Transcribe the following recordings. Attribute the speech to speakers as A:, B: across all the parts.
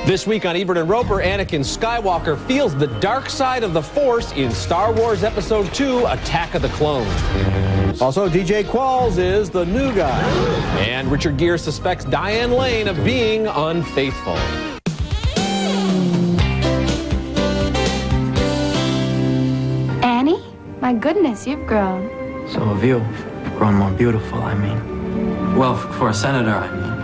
A: This week on Ebert and Roeper, Anakin Skywalker feels the dark side of the Force in Star Wars Episode 2, Attack of the Clones.
B: Also, DJ Qualls is the new guy.
A: And Richard Gere suspects Diane Lane of being unfaithful.
C: Annie? My goodness, you've grown.
D: So have you. Grown more beautiful, I mean. Well, for a senator, I mean.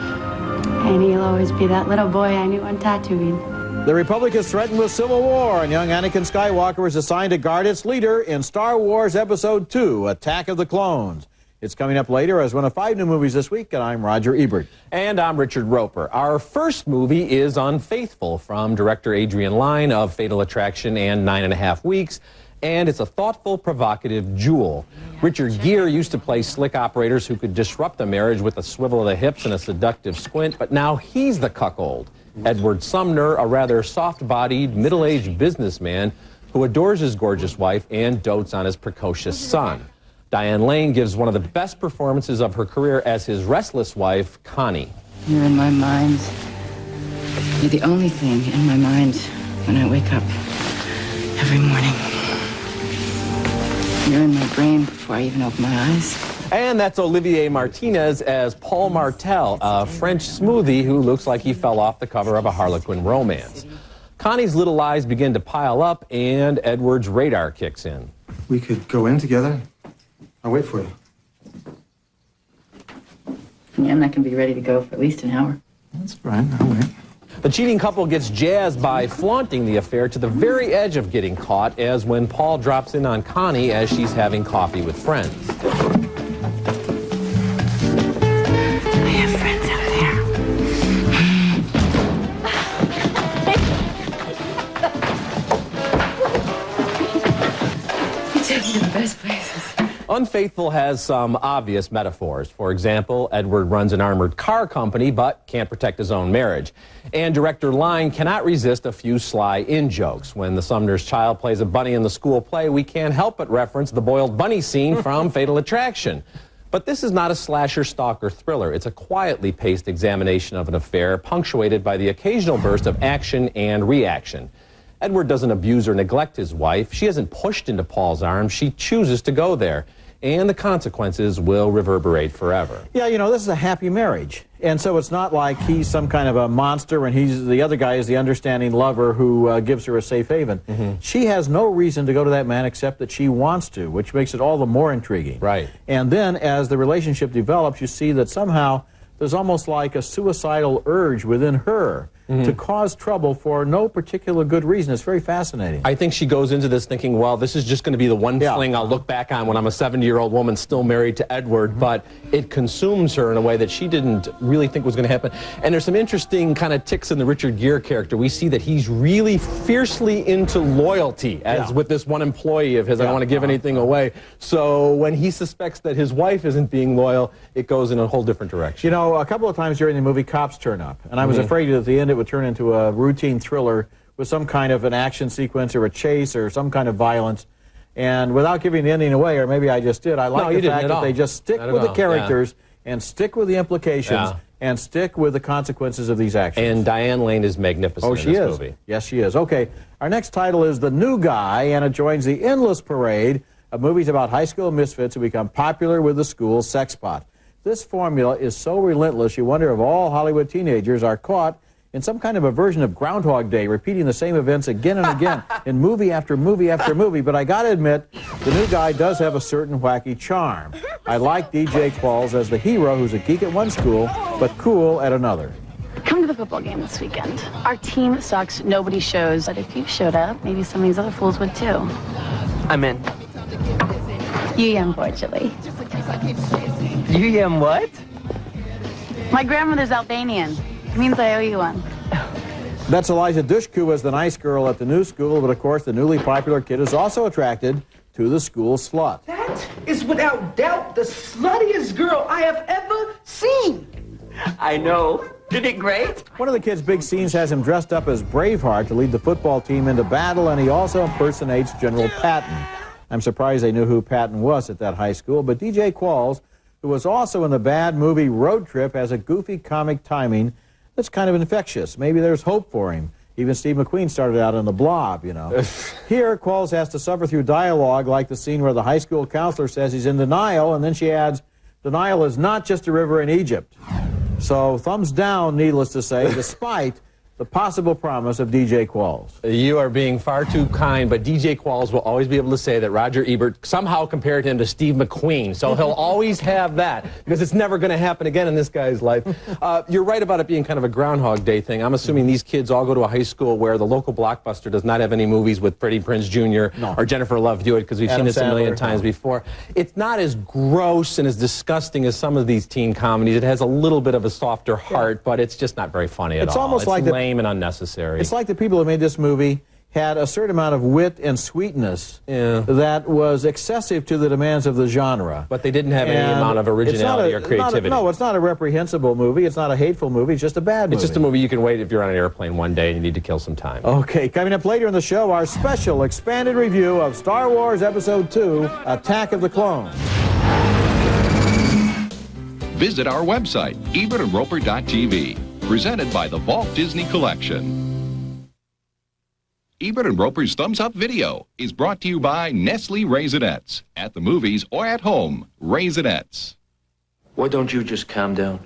C: Annie, you'll always be that little boy I knew on Tatooine.
B: The Republic is threatened with civil war, and young Anakin Skywalker is assigned to guard its leader in Star Wars Episode 2, Attack of the Clones. It's coming up later as one of 5 new movies this week, and I'm Roger Ebert.
A: And I'm Richard Roeper. Our first movie is Unfaithful, from director Adrian Lyne of Fatal Attraction and 9.5 Weeks. And it's a thoughtful, provocative jewel. Richard Gere used to play slick operators who could disrupt a marriage with a swivel of the hips and a seductive squint, but now he's the cuckold. Edward Sumner, a rather soft-bodied, middle-aged businessman who adores his gorgeous wife and dotes on his precocious son. Diane Lane gives one of the best performances of her career as his restless wife, Connie.
E: You're in my mind. You're the only thing in my mind when I wake up every morning. You're in my brain before I even open my eyes.
A: And that's Olivier Martinez as Paul Martel, a French smoothie who looks like he fell off the cover of a Harlequin romance. Connie's little lies begin to pile up, and Edward's radar kicks in.
F: We could go in together. I'll wait for you.
E: Yeah, I'm not going to be ready to go for at least an hour.
F: That's fine. I'll wait.
A: The cheating couple gets jazzed by flaunting the affair to the very edge of getting caught, as when Paul drops in on Connie as she's having coffee with friends.
E: I have friends out there. You take me to the best places.
A: Unfaithful has some obvious metaphors. For example, Edward runs an armored car company but can't protect his own marriage. And director Lyne cannot resist a few sly in-jokes. When the Sumner's child plays a bunny in the school play, we can't help but reference the boiled bunny scene from Fatal Attraction. But this is not a slasher, stalker thriller. It's a quietly paced examination of an affair, punctuated by the occasional burst of action and reaction. Edward doesn't abuse or neglect his wife. She isn't pushed into Paul's arms. She chooses to go there. And the consequences will reverberate forever.
B: Yeah, you know, this is a happy marriage. And so it's not like he's some kind of a monster and the other guy is the understanding lover who gives her a safe haven. Mm-hmm. She has no reason to go to that man except that she wants to, which makes it all the more intriguing.
A: Right.
B: And then as the relationship develops, you see that somehow there's almost like a suicidal urge within her to cause trouble for no particular good reason. It's very fascinating.
A: I think she goes into this thinking, well, this is just going to be the one fling I'll look back on when I'm a 70-year-old woman still married to Edward, but it consumes her in a way that she didn't really think was going to happen. And there's some interesting kind of ticks in the Richard Gere character. We see that he's really fiercely into loyalty, as with this one employee of his. I don't want to give anything away. So when he suspects that his wife isn't being loyal, it goes in a whole different direction.
B: You know, a couple of times during the movie, cops turn up, and I was afraid at the end it would turn into a routine thriller with some kind of an action sequence or a chase or some kind of violence. And without giving the ending away, or maybe I just did, I like the fact that they just stick with the characters and stick with the implications and stick with the consequences of these actions.
A: And Diane Lane is magnificent in this movie.
B: Yes, she is. Okay, our next title is The New Guy, and it joins the endless parade of movies about high school misfits who become popular with the school sex pot. This formula is so relentless, you wonder if all Hollywood teenagers are caught in some kind of a version of Groundhog Day, repeating the same events again and again in movie after movie after movie. But I gotta admit, The New Guy does have a certain wacky charm. I like DJ Qualls as the hero who's a geek at one school, but cool at another.
C: Come to the football game this weekend. Our team sucks, nobody shows. But if you showed up, maybe some of these other fools would too.
D: I'm in.
C: You unfortunately.
D: You am what?
C: My grandmother's Albanian. It means I owe you one.
B: That's Eliza Dushku as the nice girl at the new school, but of course the newly popular kid is also attracted to the school slut.
G: That is without doubt the sluttiest girl I have ever seen.
D: I know. Did it great?
B: One of the kid's big scenes has him dressed up as Braveheart to lead the football team into battle, and he also impersonates General Patton. I'm surprised they knew who Patton was at that high school, but DJ Qualls, who was also in the bad movie Road Trip, has a goofy comic timing that's kind of infectious. Maybe there's hope for him. Even Steve McQueen started out in The Blob, you know. Here, Qualls has to suffer through dialogue like the scene where the high school counselor says he's in denial, and then she adds, denial is not just a river in Egypt. So, thumbs down, needless to say, despite the possible promise of DJ Qualls.
A: You are being far too kind, but DJ Qualls will always be able to say that Roger Ebert somehow compared him to Steve McQueen, so he'll always have that, because it's never going to happen again in this guy's life. You're right about it being kind of a Groundhog Day thing. I'm assuming these kids all go to a high school where the local Blockbuster does not have any movies with Freddie Prinze Jr. or Jennifer Love Hewitt, because we've seen this a million times before. It's not as gross and as disgusting as some of these teen comedies. It has a little bit of a softer heart, but it's just not very funny at all.
B: It's almost like
A: lame and unnecessary.
B: It's like the people who made this movie had a certain amount of wit and sweetness that was excessive to the demands of the genre.
A: But they didn't have any amount of originality or creativity.
B: No, it's not a reprehensible movie. It's not a hateful movie. It's just a bad movie.
A: It's just a movie you can wait if you're on an airplane one day and you need to kill some time.
B: Okay, coming up later in the show, our special expanded review of Star Wars Episode 2, Attack of the Clones.
H: Visit our website, ebertandroeper.tv. Presented by the Walt Disney Collection. Ebert and Roeper's Thumbs Up Video is brought to you by Nestle Raisinets. At the movies or at home, Raisinets.
D: Why don't you just calm down?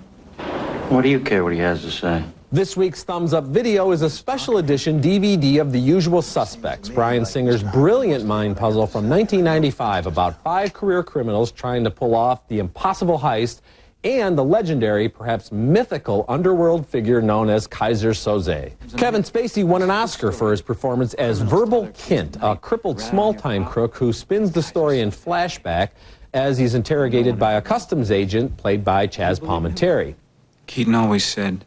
D: What do you care what he has to say?
A: This week's Thumbs Up Video is a special edition DVD of The Usual Suspects, Bryan Singer's brilliant mind puzzle from 1995 about 5 career criminals trying to pull off the impossible heist and the legendary, perhaps mythical, underworld figure known as Kaiser Soze. Kevin Spacey won an Oscar for his performance as Verbal Kint, a crippled small-time crook who spins the story in flashback as he's interrogated by a customs agent played by Chaz Palminteri.
I: Keaton always said,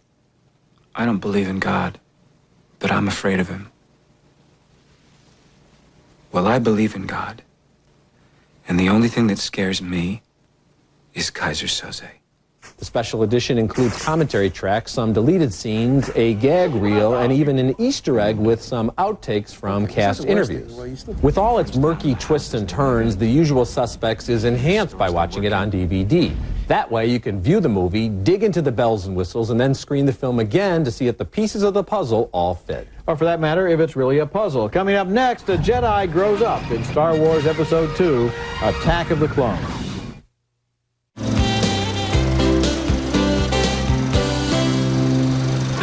I: I don't believe in God, but I'm afraid of him. Well, I believe in God, and the only thing that scares me is Kaiser Soze.
A: The special edition includes commentary tracks, some deleted scenes, a gag reel, and even an Easter egg with some outtakes from cast interviews. With all its murky twists and turns, The Usual Suspects is enhanced by watching it on DVD. That way you can view the movie, dig into the bells and whistles, and then screen the film again to see if the pieces of the puzzle all fit.
B: Or for that matter, if it's really a puzzle. Coming up next, a Jedi grows up in Star Wars Episode 2, Attack of the Clones.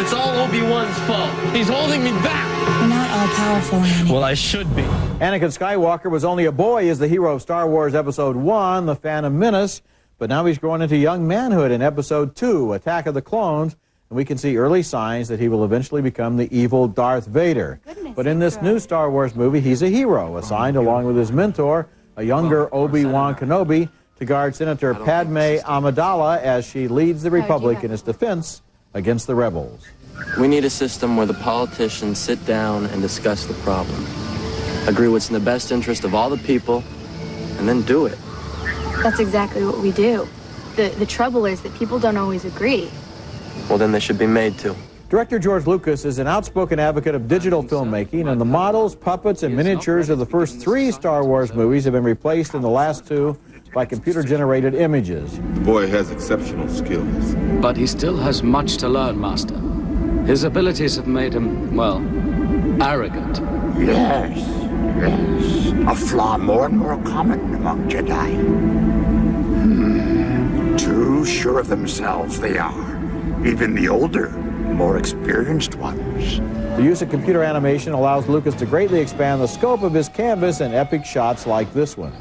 J: It's all Obi-Wan's fault. He's holding me back.
K: You're not all-powerful, Anakin.
J: Well, I should be.
B: Anakin Skywalker was only a boy as the hero of Star Wars Episode 1, The Phantom Menace, but now he's grown into young manhood in Episode 2, Attack of the Clones, and we can see early signs that he will eventually become the evil Darth Vader. But in this new Star Wars movie, he's a hero, assigned along with his mentor, a younger Obi-Wan Kenobi, to guard Senator Padme Amidala as she leads the Republic in its defense against the rebels.
D: We need a system where the politicians sit down and discuss the problem, agree what's in the best interest of all the people, and then do it.
L: That's exactly what we do. The trouble is that people don't always agree.
D: Well, then they should be made to.
B: Director George Lucas is an outspoken advocate of digital filmmaking, and the models, puppets, and miniatures of the first 3 Star Wars movies have been replaced in the last 2 by computer-generated images.
M: The boy has exceptional skills.
N: But he still has much to learn, Master. His abilities have made him, well, arrogant.
O: Yes. A flaw more and more common among Jedi. Too sure of themselves they are. Even the older, more experienced ones.
B: The use of computer animation allows Lucas to greatly expand the scope of his canvas in epic shots like this one.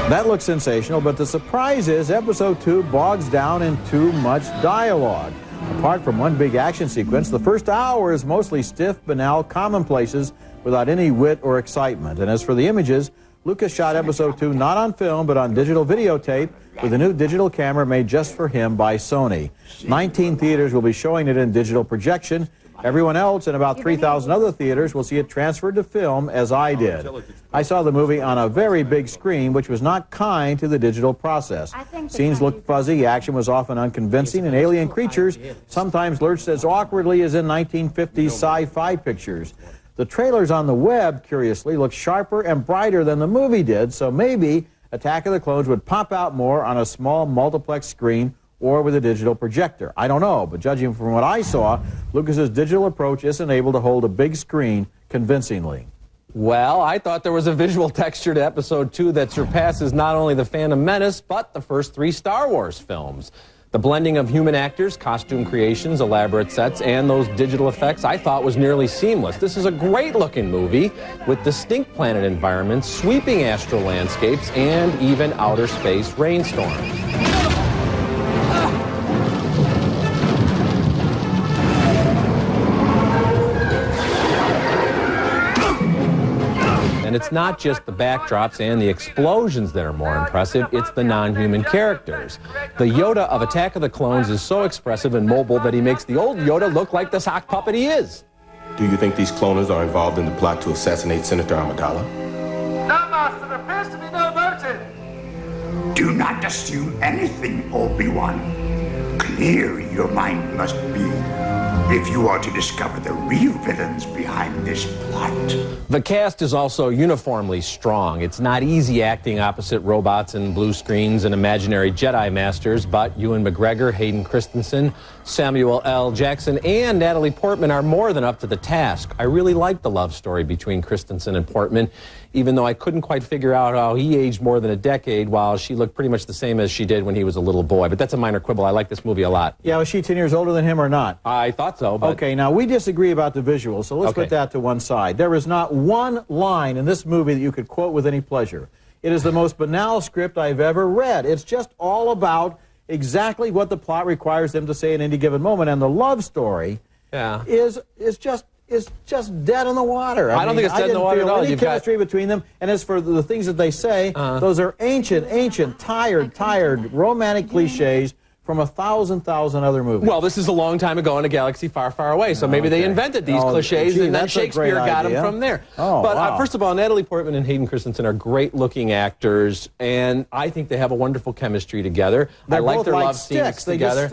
B: That looks sensational, but the surprise is Episode 2 bogs down in too much dialogue. Apart from one big action sequence, the first hour is mostly stiff, banal commonplaces without any wit or excitement. And as for the images, Lucas shot Episode 2 not on film, but on digital videotape with a new digital camera made just for him by Sony. 19 theaters will be showing it in digital projection. Everyone else in about 3,000 other theaters will see it transferred to film, as I did. I saw the movie on a very big screen, which was not kind to the digital process. Scenes looked fuzzy, action was often unconvincing, and alien creatures sometimes lurched as awkwardly as in 1950s sci-fi pictures. The trailers on the web, curiously, look sharper and brighter than the movie did, so maybe Attack of the Clones would pop out more on a small multiplex screen or with a digital projector. I don't know, but judging from what I saw, Lucas's digital approach isn't able to hold a big screen convincingly.
A: Well, I thought there was a visual texture to Episode 2 that surpasses not only The Phantom Menace, but the first 3 Star Wars films. The blending of human actors, costume creations, elaborate sets, and those digital effects I thought was nearly seamless. This is a great-looking movie with distinct planet environments, sweeping astral landscapes, and even outer space rainstorms. And it's not just the backdrops and the explosions that are more impressive, it's the non-human characters. The Yoda of Attack of the Clones is so expressive and mobile that he makes the old Yoda look like the sock puppet he is.
M: Do you think these cloners are involved in the plot to assassinate Senator Amidala?
G: No, Master, there appears to be no motive.
O: Do not assume anything, Obi-Wan. Clear your mind must be if you are to discover the real villains behind this plot.
A: The cast is also uniformly strong. It's not easy acting opposite robots and blue screens and imaginary Jedi Masters, but Ewan McGregor, Hayden Christensen, Samuel L. Jackson, and Natalie Portman are more than up to the task. I really like the love story between Christensen and Portman, even though I couldn't quite figure out how he aged more than a decade while she looked pretty much the same as she did when he was a little boy. But that's a minor quibble. I like this movie a lot.
B: Yeah, was she 10 years older than him or not?
A: I thought so, but...
B: Okay, now we disagree about the visuals, so let's put that to one side. There is not one line in this movie that you could quote with any pleasure. It is the most banal script I've ever read. It's just all about exactly what the plot requires them to say at any given moment, and the love story is just dead in the water. I
A: don't think it's dead in the water at all.
B: I didn't feel any chemistry between them, and as for the things that they say, those are ancient, tired, romantic cliches from 1,000 other movies.
A: Well, this is a long time ago in a galaxy far, far away, so maybe they invented these cliches, and then Shakespeare got them from there. But first of all, Natalie Portman and Hayden Christensen are great-looking actors, and I think they have a wonderful chemistry together. I like their love scenes together.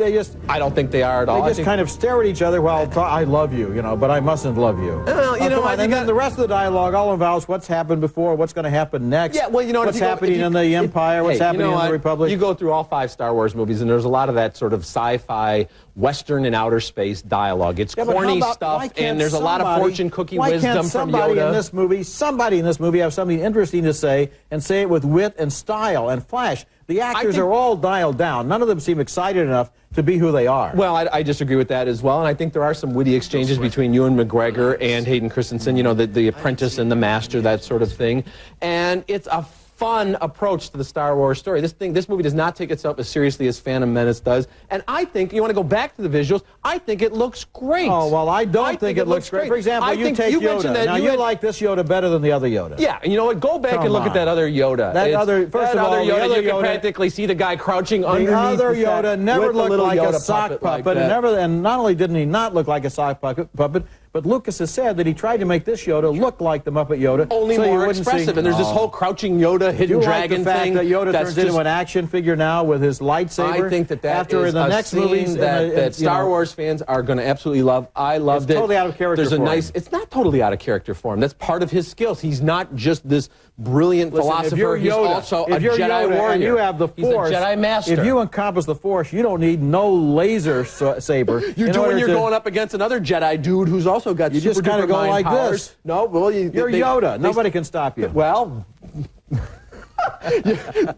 A: I don't think they are at all.
B: They just kind of stare at each other while I love you, but I mustn't love you.
A: Well, you know what?
B: And then the rest of the dialogue all involves what's happened before, what's going to happen next.
A: Yeah, well, you know
B: what's happening in the Empire, what's happening in the Republic.
A: You go through all 5 Star Wars movies, and there's a lot of that sort of sci-fi, Western and outer space dialogue. It's corny stuff, and there's a lot of fortune cookie wisdom from Yoda.
B: Somebody in this movie have something interesting to say, and say it with wit and style and flash. The actors are all dialed down. None of them seem excited enough to be who they are.
A: Well, I disagree with that as well, and I think there are some witty exchanges between Ewan McGregor and Hayden Christensen, the apprentice and the master, that sort of thing. And it's a fun approach to the Star Wars story. This movie does not take itself as seriously as Phantom Menace does, and I think, you want to go back to the visuals, I think it looks great.
B: Oh, well, I don't think it looks great. For example, you take Yoda. Now, you like this Yoda better than the other Yoda.
A: Yeah, and you know what? Go back and look at that other Yoda.
B: First of all,
A: you can practically see the guy crouching underneath.
B: The other Yoda never looked like a sock puppet, and not only didn't he not look like a sock puppet, but Lucas has said that he tried to make this Yoda look like the Muppet Yoda.
A: Only more expressive, and there's this whole crouching Yoda, hidden dragon thing.
B: That Yoda turns into an action figure now with his lightsaber.
A: I think that is
B: the next movies
A: that Star Wars fans are going to absolutely love. I loved it.
B: It's totally out of character for him.
A: It's not totally out of character for him. That's part of his skills. He's not just this brilliant philosopher. He's also a Jedi warrior.
B: And you have the Force.
A: He's a Jedi master.
B: If you encompass the Force, you don't need no laser saber.
A: You do when you're going up against another Jedi dude who's also got super
B: just kind of go like
A: powers.
B: This.
A: No, well,
B: you're Yoda. Nobody can stop you.
A: Well,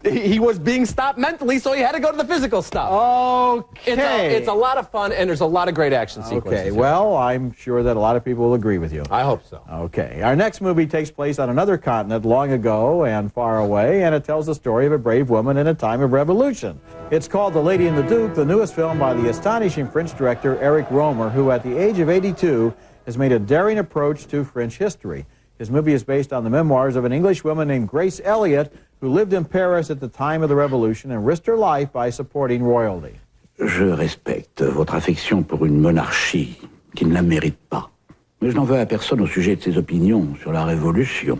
A: he was being stopped mentally, so he had to go to the physical stuff.
B: Okay.
A: It's a lot of fun, and there's a lot of great action sequences.
B: Okay, well, I'm sure that a lot of people will agree with you.
A: I hope so.
B: Okay. Our next movie takes place on another continent long ago and far away, and it tells the story of a brave woman in a time of revolution. It's called The Lady and the Duke, the newest film by the astonishing French director Ebert and Roeper, who at the age of 82 has made a daring approach to French history. His movie is based on the memoirs of an English woman named Grace Elliott, who lived in Paris at the time of the Revolution and risked her life by supporting royalty.
K: Je respecte votre affection pour une monarchie qui ne la mérite pas. Mais je n'en veux à personne au sujet de ses opinions sur la Révolution.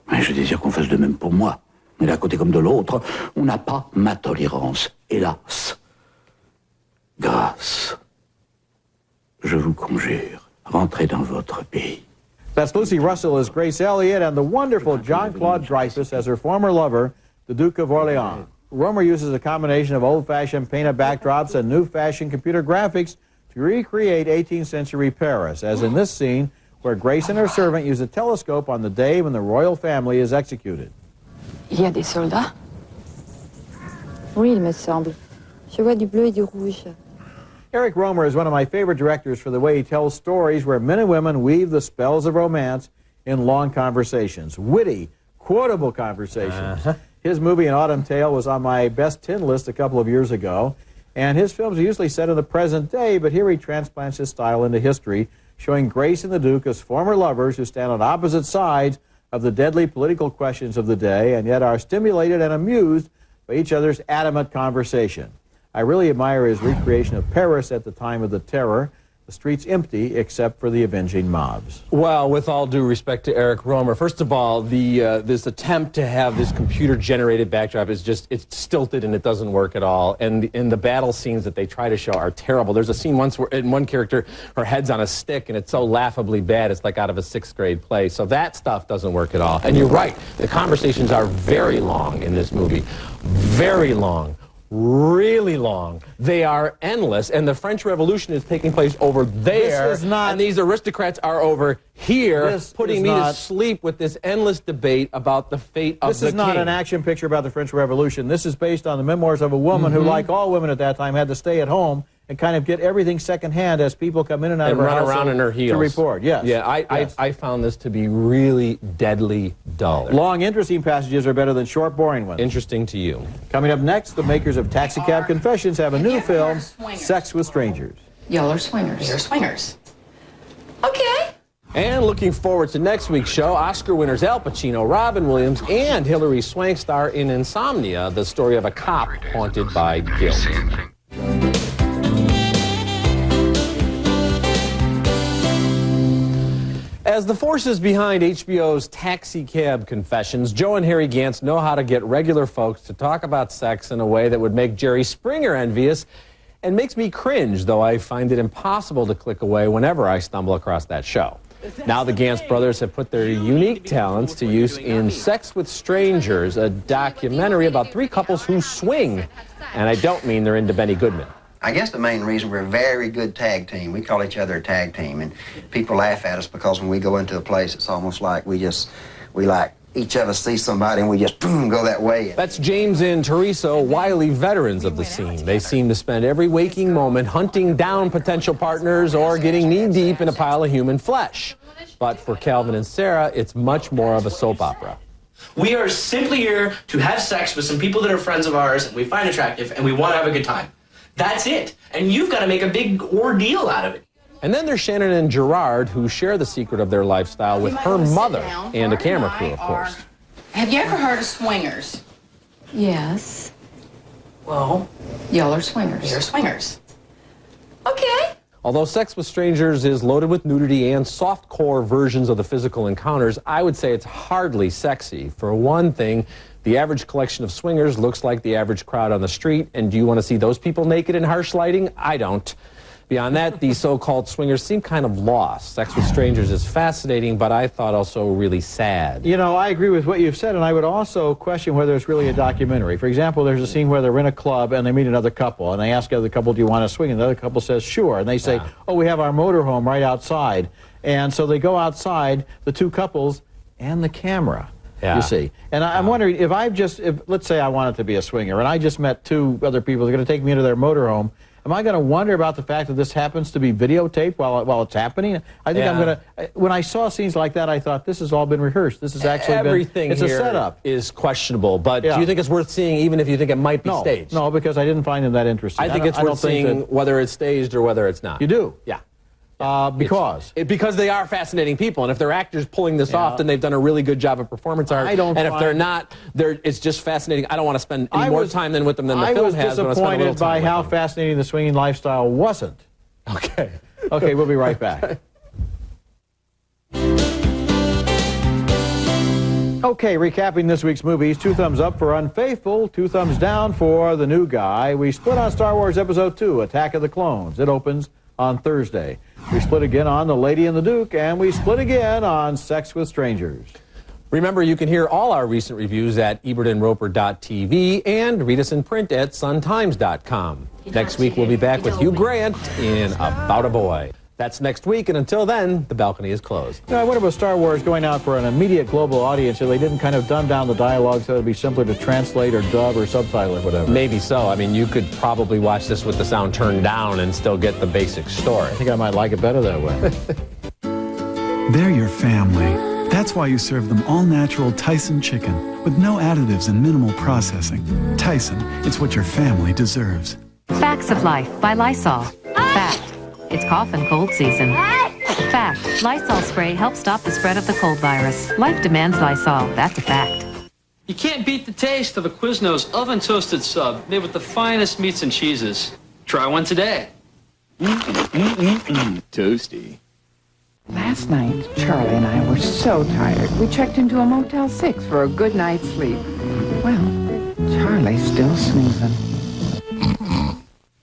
K: Mais je désire qu'on fasse de même pour moi. Mais d'un côté comme de l'autre, on n'a pas ma tolérance, hélas. Grâce. Je vous conjure, rentrez dans votre pays.
B: That's Lucy Russell as Grace Elliott and the wonderful Jean-Claude Dreyfus as her former lover, the Duke of Orleans. Roeper uses a combination of old-fashioned painted backdrops and new-fashioned computer graphics to recreate 18th century Paris, as in this scene where Grace and her servant use a telescope on the day when the royal family is executed.
P: Il y a des soldats? Oui, il me semble. Je vois du bleu et du rouge.
B: Eric Roeper is one of my favorite directors for the way he tells stories where men and women weave the spells of romance in long conversations. Witty, quotable conversations. His movie An Autumn Tale was on my best 10 list a couple of years ago, and his films are usually set in the present day, but here he transplants his style into history, showing Grace and the Duke as former lovers who stand on opposite sides of the deadly political questions of the day and yet are stimulated and amused by each other's adamant conversation. I really admire his recreation of Paris at the time of the terror. The streets empty except for the avenging mobs.
A: Well, with all due respect to Eric Roeper, first of all, this attempt to have this computer-generated backdrop is just, it's stilted and it doesn't work at all. And the battle scenes that they try to show are terrible. There's a scene once where, in one character, her head's on a stick and it's so laughably bad, it's like out of a 6th grade play. So that stuff doesn't work at all. And you're right, the conversations are very long in this movie. Very long. Really long. They are endless, and the French Revolution is taking place over there, and these aristocrats are over here, putting me to sleep with this endless debate about the fate of the king.
B: This is not an action picture about the French Revolution. This is based on the memoirs of a woman who, like all women at that time, had to stay at home and kind of get everything secondhand as people come in and out of her house
A: run around in her heels
B: to report. Yes.
A: Yeah, I found this to be really deadly dull.
B: Long, interesting passages are better than short, boring ones.
A: Interesting to you.
B: Coming up next, the makers of Taxicab Confessions have a new film, Sex with Strangers.
E: Y'all are swingers.
C: You're swingers.
E: Okay.
A: And looking forward to next week's show, Oscar winners Al Pacino, Robin Williams, and Hilary Swank star in Insomnia, the story of a cop haunted by guilt. As the forces behind HBO's Taxicab Confessions, Joe and Harry Gantz know how to get regular folks to talk about sex in a way that would make Jerry Springer envious and makes me cringe, though I find it impossible to click away whenever I stumble across that show. Now the Gantz brothers have put their unique talents to use in Sex with Strangers, a documentary about 3 couples who swing. And I don't mean they're into Benny Goodman.
Q: I guess the main reason we're a very good tag team, we call each other a tag team, and people laugh at us because when we go into a place, it's almost like we like each of us see somebody and we just boom, go that way.
A: That's James and Teresa, wily veterans of the scene. They seem to spend every waking moment hunting down potential partners or getting knee-deep in a pile of human flesh. But for Calvin and Sarah, it's much more of a soap opera.
J: We are simply here to have sex with some people that are friends of ours and we find attractive and we want to have a good time. That's it. And you've got to make a big ordeal out of it.
A: And then there's Shannon and Gerard, who share the secret of their lifestyle with her mother and a camera crew, of course.
E: Have you ever heard of swingers? Yes.
C: Well,
E: Y'all are swingers.
C: you're swingers.
E: Okay.
A: Although Sex with Strangers is loaded with nudity and soft-core versions of the physical encounters, I would say it's hardly sexy. For one thing, the average collection of swingers looks like the average crowd on the street, and do you want to see those people naked in harsh lighting? I don't. Beyond that, these so-called swingers seem kind of lost. Sex with Strangers is fascinating, but I thought also really sad.
B: You know, I agree with what you've said, and I would also question whether it's really a documentary. For example, there's a scene where they're in a club and they meet another couple, and they ask the other couple, do you want to swing? And the other couple says, sure. And they say, oh, we have our motorhome right outside. And so they go outside, the 2 couples and the camera.
A: Yeah.
B: You see. And I'm wondering, if let's say I wanted to be a swinger, and I just met 2 other people who are going to take me into their motorhome, am I going to wonder about the fact that this happens to be videotaped while it's happening? I think I'm going to, when I saw scenes like that, I thought, this has all been rehearsed. This has actually
A: Everything
B: it's
A: here
B: a setup.
A: is questionable, but do you think it's worth seeing even if you think it might be staged?
B: No, because I didn't find them that interesting.
A: I think it's worth seeing whether it's staged or whether it's not.
B: You do?
A: Yeah.
B: Because
A: they are fascinating people, and if they're actors pulling this off, then they've done a really good job of performance art. And if they're not, it's just fascinating. I don't want to spend any more time with them than the film has.
B: I was disappointed by how fascinating the swinging lifestyle wasn't.
A: Okay.
B: Okay, we'll be right back. Okay, recapping this week's movies, 2 thumbs up for Unfaithful, 2 thumbs down for The New Guy. We split on Star Wars Episode 2, Attack of the Clones. It opens on Thursday. We split again on The Lady and the Duke, and we split again on Sex with Strangers.
A: Remember, you can hear all our recent reviews at ebertandroeper.tv and read us in print at suntimes.com. Next week, we'll be back with Hugh Grant in About a Boy. That's next week, and until then, the balcony is closed.
B: I wonder with Star Wars going out for an immediate global audience, if they didn't kind of dumb down the dialogue so it would be simpler to translate or dub or subtitle or whatever.
A: Maybe so. I mean, you could probably watch this with the sound turned down and still get the basic story.
B: I think I might like it better that way.
R: They're your family. That's why you serve them all-natural Tyson chicken with no additives and minimal processing. Tyson, it's what your family deserves.
S: Facts of Life by Lysol. Fact. It's cough and cold season. Fact. Lysol spray helps stop the spread of the cold virus. Life demands Lysol. That's a fact.
N: You can't beat the taste of a Quiznos oven-toasted sub made with the finest meats and cheeses. Try one today.
T: Toasty.
U: Last night, Charlie and I were so tired, we checked into a Motel 6 for a good night's sleep. Well, Charlie's still snoozing.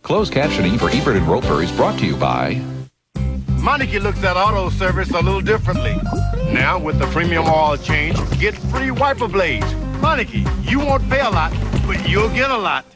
H: Closed captioning for Ebert and Roeper is brought to you by...
V: Meineke looks at auto service a little differently. Now, with the premium oil change, get free wiper blades. Meineke, you won't pay a lot, but you'll get a lot.